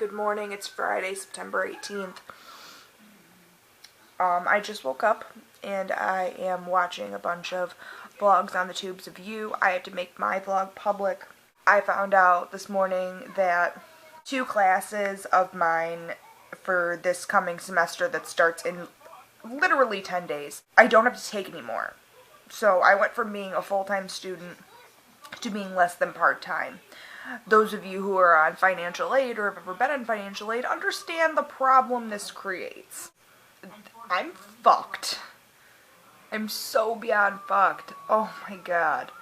Good morning. It's Friday, September 18th. I just woke up and I am watching a bunch of vlogs on the tubes of you. I had to make my vlog public. I found out this morning that 2 classes of mine for this coming semester that starts in literally 10 days, I don't have to take anymore. So I went from being a full-time student to being less than part-time. Those of you who are on financial aid or have ever been on financial aid understand the problem this creates. I'm fucked. I'm so beyond fucked. Oh my god.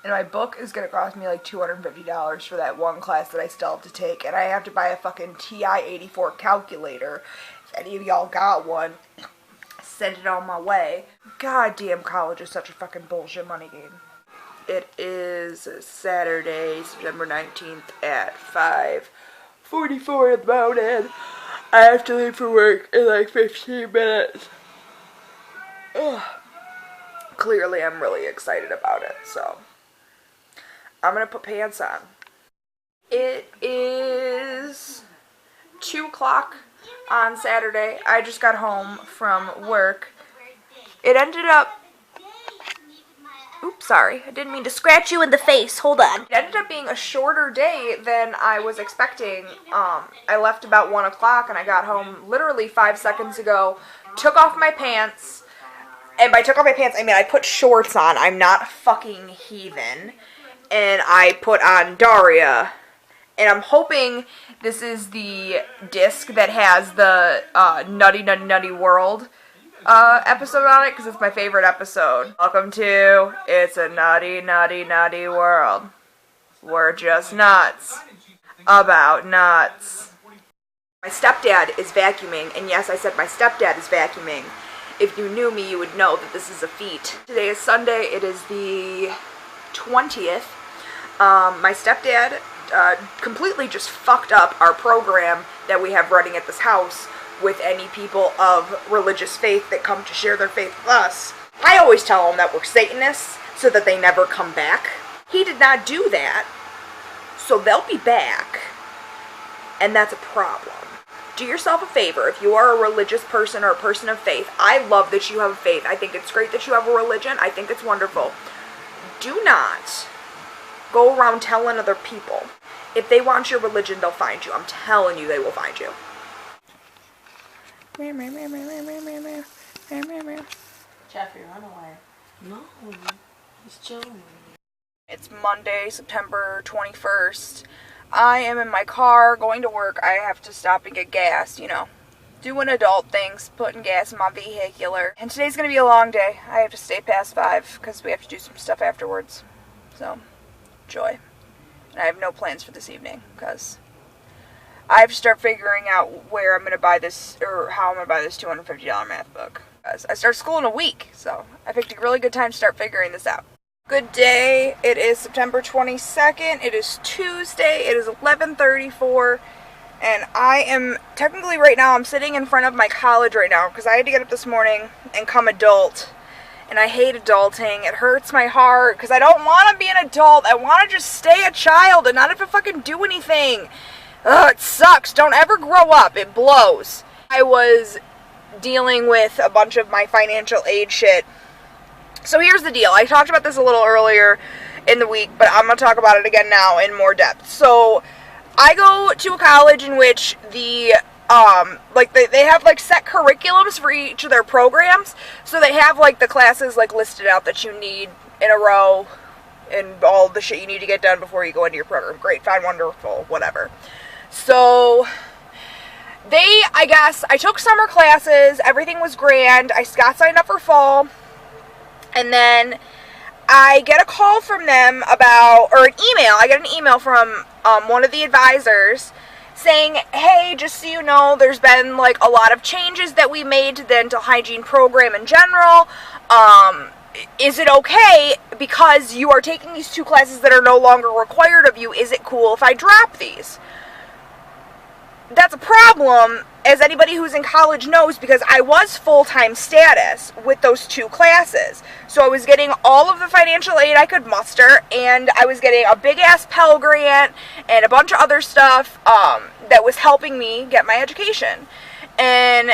And my book is going to cost me like $250 for that one class that I still have to take. And I have to buy a fucking TI-84 calculator. If any of y'all got one, send it on my way. Goddamn, college is such a fucking bullshit money game. It is Saturday, September 19th at 5:44 in the morning. I have to leave for work in like 15 minutes. Ugh. Clearly I'm really excited about it, so I'm gonna put pants on. It is 2 o'clock on Saturday. I just got home from work. It ended up Oops, sorry. I didn't mean to scratch you in the face. Hold on. It ended up being a shorter day than I was expecting. I left about 1 o'clock and I got home literally 5 seconds ago. Took off my pants. And by took off my pants, I mean I put shorts on. I'm not a fucking heathen. And I put on Daria. And I'm hoping this is the disc that has the Nutty Nutty Nutty World episode on it, because it's my favorite episode. Welcome to It's a Nutty Nutty Nutty World. We're just nuts. About nuts. My stepdad is vacuuming, and yes, I said my stepdad is vacuuming. If you knew me, you would know that this is a feat. Today is Sunday. It is the 20th. My stepdad completely just fucked up our program that we have running at this house with any people of religious faith that come to share their faith with us. I always tell them that we're Satanists so that they never come back. He did not do that, so they'll be back, and that's a problem. Do yourself a favor. If you are a religious person or a person of faith, I love that you have a faith. I think it's great that you have a religion. I think it's wonderful. Do not go around telling other people. If they want your religion, they'll find you. I'm telling you, they will find you. Jeffrey, run away. No, he's chilling. It's Monday, September 21st. I am in my car going to work. I have to stop and get gas, you know. Doing adult things, putting gas in my vehicular. And today's going to be a long day. I have to stay past 5 because we have to do some stuff afterwards. So, joy. And I have no plans for this evening because I have to start figuring out where I'm going to buy this, or how I'm going to buy this $250 math book. I start school in a week, so I picked a really good time to start figuring this out. Good day. It is September 22nd. It is Tuesday. It is 11:34, and I am, technically right now, I'm sitting in front of my college right now, because I had to get up this morning and come adult, and I hate adulting. It hurts my heart, because I don't want to be an adult. I want to just stay a child and not have to fucking do anything. Ugh, it sucks. Don't ever grow up. It blows. I was dealing with a bunch of my financial aid shit. So here's the deal. I talked about this a little earlier in the week, but I'm going to talk about it again now in more depth. So I go to a college in which the they have like set curriculums for each of their programs. So they have like the classes like listed out that you need in a row and all the shit you need to get done before you go into your program. Great, fine, wonderful, whatever. So I took summer classes, everything was grand, I got signed up for fall, and then I get a call from them or an email, I get an email from one of the advisors saying, hey, just so you know, there's been like a lot of changes that we made to the dental hygiene program in general. Is it okay, because you are taking these 2 classes that are no longer required of you, is it cool if I drop these? that's a problem, as anybody who's in college knows, because I was full-time status with those 2 classes. So I was getting all of the financial aid I could muster, and I was getting a big-ass Pell Grant and a bunch of other stuff that was helping me get my education. And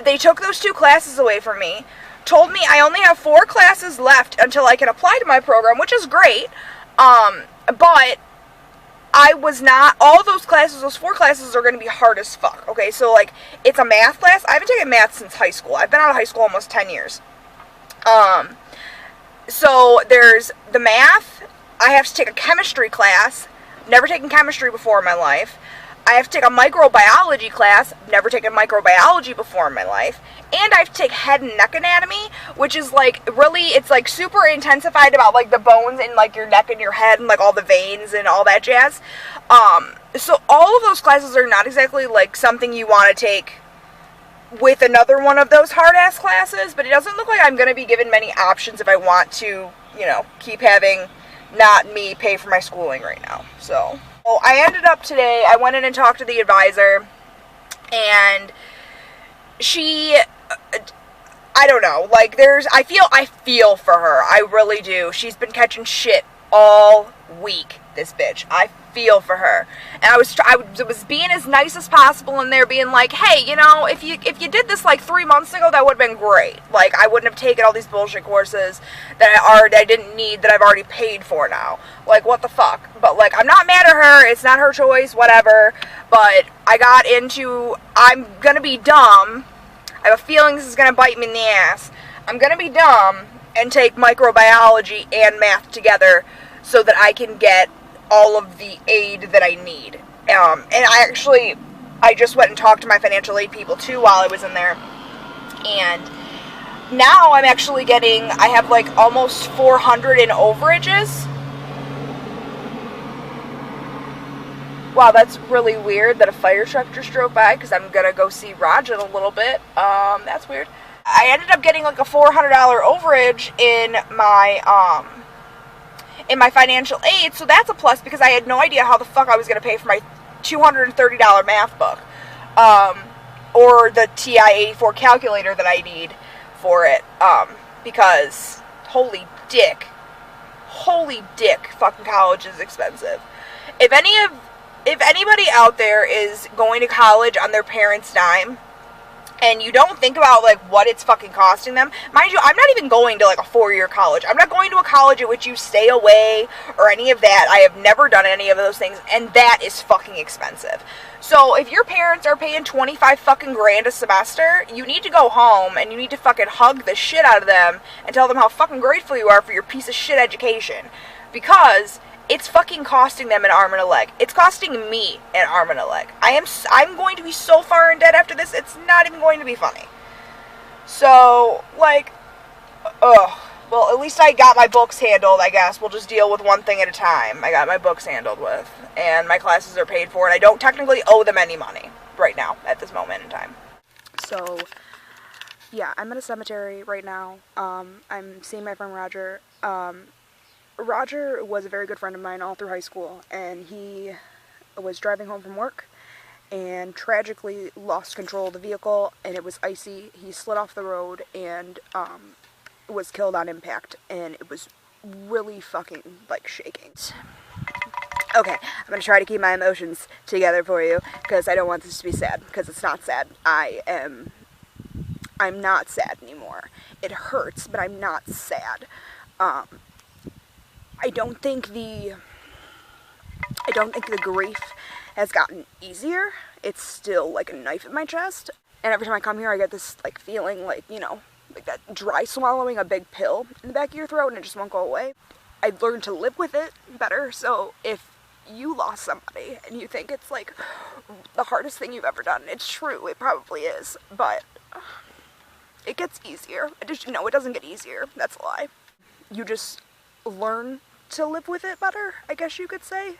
they took those 2 classes away from me, told me I only have 4 classes left until I can apply to my program, which is great, but I was not, all those classes, those 4 classes are going to be hard as fuck, okay? So, like, it's a math class. I haven't taken math since high school. I've been out of high school almost 10 years. So, there's the math. I have to take a chemistry class. Never taken chemistry before in my life. I have to take a microbiology class. Never taken microbiology before in my life. And I have to take head and neck anatomy, which is, like, really, it's, like, super intensified about, like, the bones in, like, your neck and your head and, like, all the veins and all that jazz. So all of those classes are not exactly, like, something you want to take with another one of those hard-ass classes, but it doesn't look like I'm going to be given many options if I want to, you know, keep having not me pay for my schooling right now. So I ended up today, I went in and talked to the advisor, and she, I don't know, like, I feel for her, I really do. She's been catching shit all week, this bitch. I feel for her. And I was being as nice as possible in there, being like, hey, you know, if you did this like 3 months ago, that would have been great. Like, I wouldn't have taken all these bullshit courses that I didn't need, that I've already paid for now. Like, what the fuck? But, like, I'm not mad at her, it's not her choice, whatever, but I got into, I'm gonna be dumb, I have a feeling this is gonna bite me in the ass, I'm gonna be dumb and take microbiology and math together so that I can get all of the aid that I need. And I just went and talked to my financial aid people too while I was in there. And now I'm actually getting, I have like almost 400 in overages. Wow, that's really weird that a fire truck just drove by, because I'm gonna go see Raj in a little bit. That's weird. I ended up getting like a $400 overage in my financial aid, so that's a plus, because I had no idea how the fuck I was going to pay for my $230 math book, or the TI-84 calculator that I need for it, because holy dick, fucking college is expensive. If anybody out there is going to college on their parents' dime, and you don't think about, like, what it's fucking costing them. Mind you, I'm not even going to, like, a 4-year college. I'm not going to a college at which you stay away or any of that. I have never done any of those things, and that is fucking expensive. So, if your parents are paying 25 fucking grand a semester, you need to go home, and you need to fucking hug the shit out of them and tell them how fucking grateful you are for your piece of shit education. Because it's fucking costing them an arm and a leg. It's costing me an arm and a leg. I'm going to be so far in debt after this, it's not even going to be funny. So, like, well, at least I got my books handled, I guess. We'll just deal with one thing at a time. I got my books handled with, and my classes are paid for, and I don't technically owe them any money right now, at this moment in time. So, yeah, I'm at a cemetery right now. I'm seeing my friend Roger. Roger was a very good friend of mine all through high school, and he was driving home from work and tragically lost control of the vehicle, and it was icy. He slid off the road and was killed on impact, and it was really fucking, like, shaking. Okay, I'm gonna try to keep my emotions together for you, because I don't want this to be sad, because it's not sad. I'm not sad anymore. It hurts, but I'm not sad. I don't think the grief has gotten easier. It's still like a knife in my chest. And every time I come here, I get this, like, feeling like, you know, like that dry swallowing a big pill in the back of your throat and it just won't go away. I've learned to live with it better. So if you lost somebody and you think it's like the hardest thing you've ever done, it's true. It probably is. But it gets easier. It doesn't get easier. That's a lie. You just learn to live with it better, I guess you could say.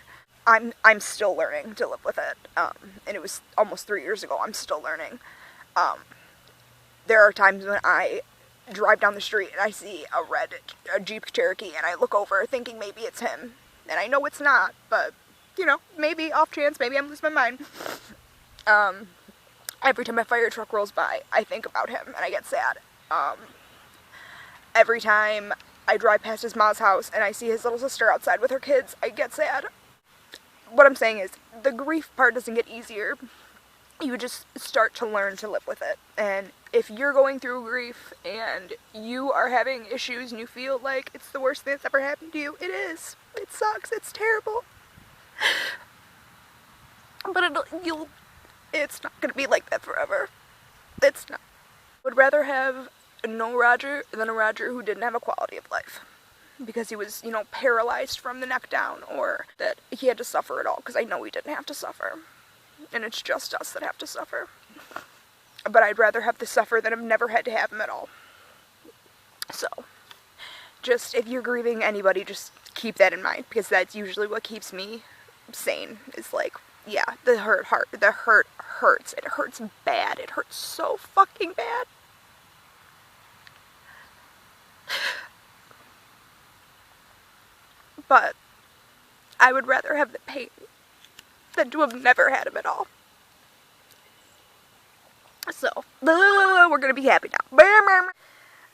I'm still learning to live with it, and it was almost 3 years ago. I'm still learning. There are times when I drive down the street and I see a Jeep Cherokee, and I look over thinking maybe it's him, and I know it's not, but, you know, maybe, off chance, maybe I'm losing my mind. Every time a fire truck rolls by, I think about him and I get sad. Every time I drive past his mom's house and I see his little sister outside with her kids, I get sad. What I'm saying is, the grief part doesn't get easier. You just start to learn to live with it. And if you're going through grief and you are having issues and you feel like it's the worst thing that's ever happened to you, it is. It sucks. It's terrible. But it's not gonna be like that forever. It's not. I would rather have no Roger than a Roger who didn't have a quality of life. Because he was, paralyzed from the neck down, or that he had to suffer it all, because I know he didn't have to suffer. And it's just us that have to suffer. But I'd rather have to suffer than have never had to have him at all. So, just, if you're grieving anybody, just keep that in mind, because that's usually what keeps me sane, is like, yeah, the hurt hurts. It hurts bad. It hurts so fucking bad. But I would rather have the pain than to have never had him at all. So, we're gonna be happy now.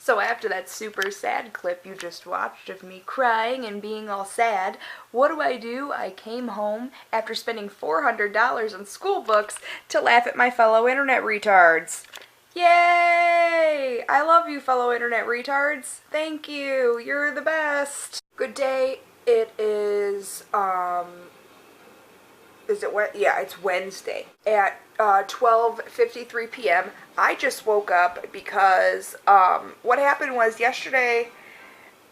So after that super sad clip you just watched of me crying and being all sad, what do? I came home after spending $400 on school books to laugh at my fellow internet retards. Yay! I love you, fellow internet retards. Thank you. You're the best. Good day. It is, it's Wednesday at 12:53 p.m. I just woke up because what happened was yesterday,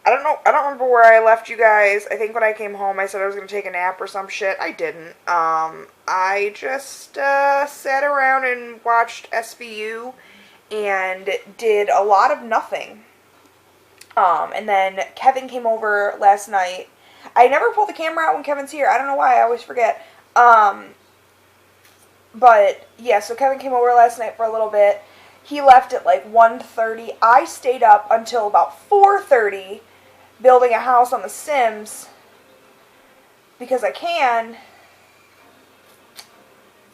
I don't remember where I left you guys. I think when I came home I said I was going to take a nap or some shit. I didn't. I just sat around and watched SVU and did a lot of nothing. And then Kevin came over last night. I never pull the camera out when Kevin's here. I don't know why. I always forget. But, yeah, so Kevin came over last night for a little bit. He left at like 1:30. I stayed up until about 4:30 building a house on The Sims because I can.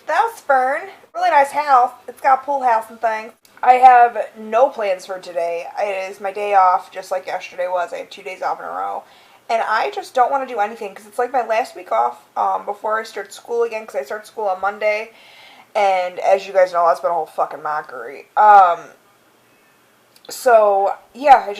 That was Fern. Really nice house. It's got a pool house and things. I have no plans for today. It is my day off, just like yesterday was. I have 2 days off in a row. And I just don't want to do anything because it's like my last week off before I start school again, because I start school on Monday. And as you guys know, that's been a whole fucking mockery. So, yeah,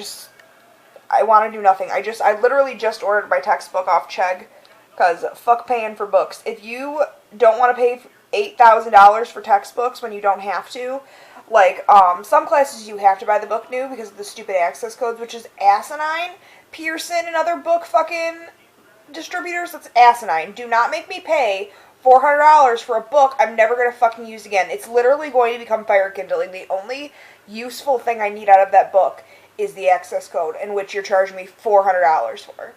I want to do nothing. I literally just ordered my textbook off Chegg, because fuck paying for books. If you don't want to pay $8,000 for textbooks when you don't have to, like, some classes you have to buy the book new because of the stupid access codes, which is asinine. Pearson and other book fucking distributors, that's asinine. Do not make me pay $400 for a book I'm never going to fucking use again. It's literally going to become fire kindling. The only useful thing I need out of that book is the access code, in which you're charging me $400 for.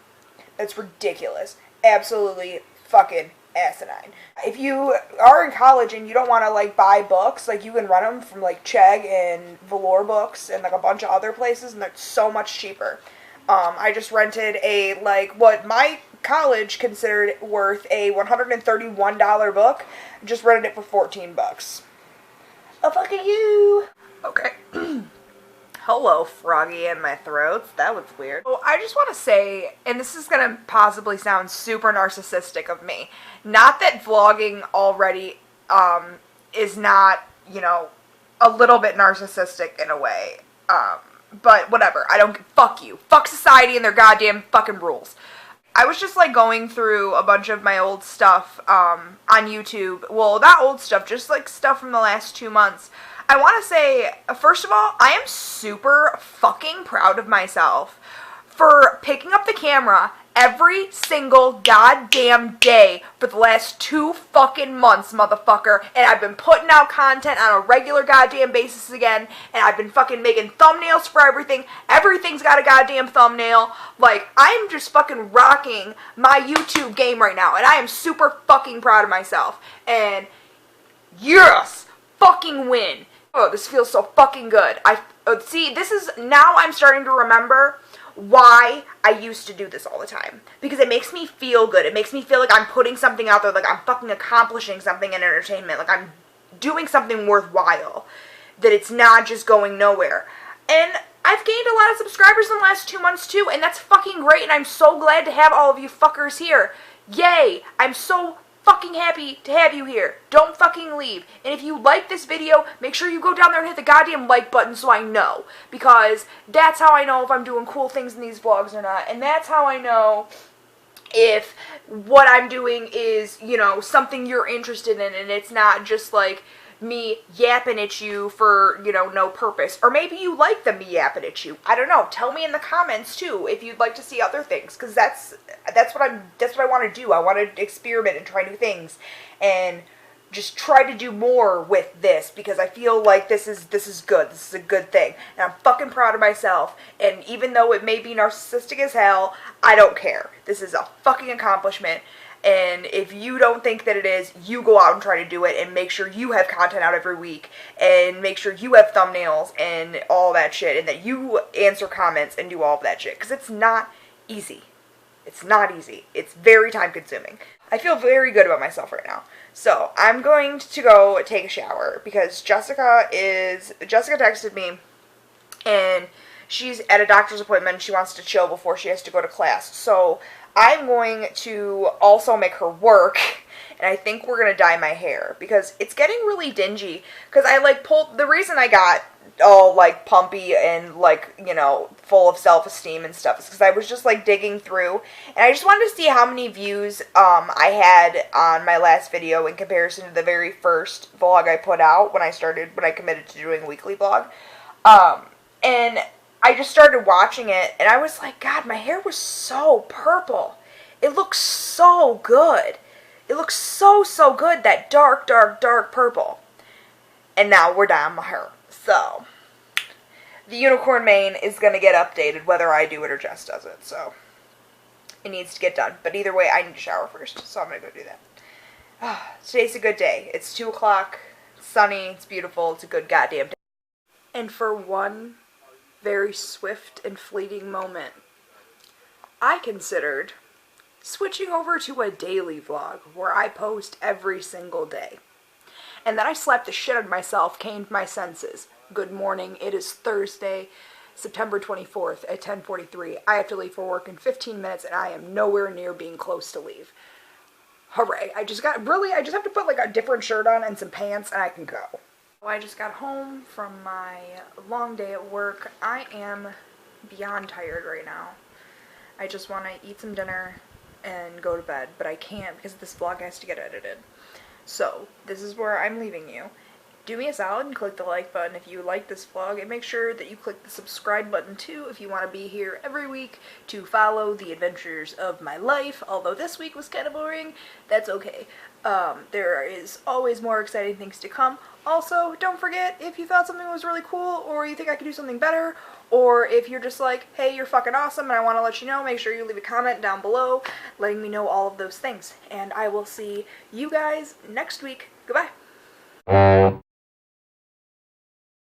That's ridiculous. Absolutely fucking asinine. If you are in college and you don't want to, like, buy books, like, you can rent them from, like, Chegg and Velour Books and, like, a bunch of other places, and they're so much cheaper. I just rented what my college considered worth a $131 book. Just rented it for $14. Oh, fuck you. Okay. Hello, froggy in my throat. That was weird. Oh, I just want to say, and this is going to possibly sound super narcissistic of me, not that vlogging already, is not, a little bit narcissistic in a way, but whatever. Fuck you. Fuck society and their goddamn fucking rules. I was just, like, going through a bunch of my old stuff, on YouTube. Well, not old stuff, just, like, stuff from the last 2 months. I want to say, first of all, I am super fucking proud of myself for picking up the camera every single goddamn day for the last 2 fucking months, motherfucker. And I've been putting out content on a regular goddamn basis again. And I've been fucking making thumbnails for everything. Everything's got a goddamn thumbnail. Like, I'm just fucking rocking my YouTube game right now. And I am super fucking proud of myself. And yes, fucking win. Oh, this feels so fucking good. See, now I'm starting to remember why I used to do this all the time. Because it makes me feel good. It makes me feel like I'm putting something out there, like I'm fucking accomplishing something in entertainment. Like I'm doing something worthwhile, that it's not just going nowhere. And I've gained a lot of subscribers in the last 2 months too, and that's fucking great, and I'm so glad to have all of you fuckers here. Yay! I'm so fucking happy to have you here. Don't fucking leave. And if you like this video, make sure you go down there and hit the goddamn like button so I know. Because that's how I know if I'm doing cool things in these vlogs or not. And that's how I know if what I'm doing is, you know, something you're interested in and it's not just like me yapping at you for, you know, no purpose. Or maybe you like the me yapping at you. I don't know. Tell me in the comments too if you'd like to see other things, because that's what I want to do. I want to experiment and try new things and just try to do more with this, because I feel like this is good. This is a good thing. And I'm fucking proud of myself. And even though it may be narcissistic as hell, I don't care. This is a fucking accomplishment. And if you don't think that it is, you go out and try to do it and make sure you have content out every week and make sure you have thumbnails and all that shit and that you answer comments and do all of that shit, because it's not easy. It's not easy. It's very time consuming. I feel very good about myself right now. So I'm going to go take a shower because Jessica texted me and she's at a doctor's appointment and she wants to chill before she has to go to class. So I'm going to also make her work, and I think we're going to dye my hair, because it's getting really dingy, because I, like, the reason I got all, like, pumpy and, like, you know, full of self-esteem and stuff is because I was just, like, digging through, and I just wanted to see how many views, I had on my last video in comparison to the very first vlog I put out when I committed to doing a weekly vlog, and I just started watching it, and I was like, God, my hair was so purple. It looks so good. It looks so good, that dark, dark, dark purple. And now we're dyeing my hair. So, the unicorn mane is going to get updated whether I do it or Jess does it. So, it needs to get done. But either way, I need to shower first, so I'm going to go do that. Today's a good day. It's 2 o'clock. It's sunny. It's beautiful. It's a good goddamn day. And for one very swift and fleeting moment, I considered switching over to a daily vlog where I post every single day. And then I slapped the shit out of myself, came to my senses. Good morning, it is Thursday, September 24th at 10:43. I have to leave for work in 15 minutes and I am nowhere near being close to leave. Hooray, I just have to put like a different shirt on and some pants and I can go. I just got home from my long day at work. I am beyond tired right now. I just want to eat some dinner and go to bed, but I can't because this vlog has to get edited. So, this is where I'm leaving you. Do me a solid and click the like button if you like this vlog, and make sure that you click the subscribe button too if you want to be here every week to follow the adventures of my life. Although this week was kind of boring, that's okay. There is always more exciting things to come. Also, don't forget, if you thought something was really cool, or you think I could do something better, or if you're just like, hey, you're fucking awesome and I want to let you know, make sure you leave a comment down below letting me know all of those things. And I will see you guys next week. Goodbye.